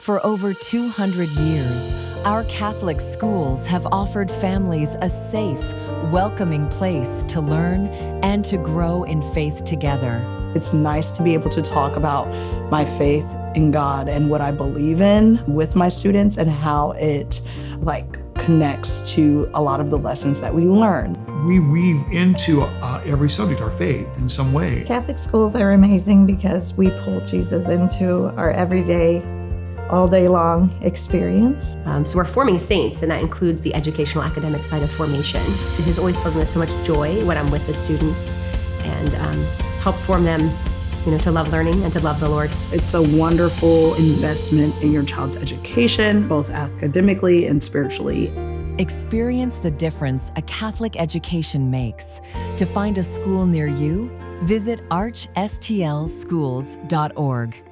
For over 200 years, our Catholic schools have offered families a safe, welcoming place to learn and to grow in faith together. It's nice to be able to talk about my faith in God and what I believe in with my students and how it connects to a lot of the lessons that we learn. We weave into every subject our faith in some way. Catholic schools are amazing because we pull Jesus into our everyday, all day long experience. So we're forming saints, and that includes the educational academic side of formation. It has always filled me with so much joy when I'm with the students and help form them to love learning and to love the Lord. It's a wonderful investment in your child's education, both academically and spiritually. Experience the difference a Catholic education makes. To find a school near you, visit archstlschools.org.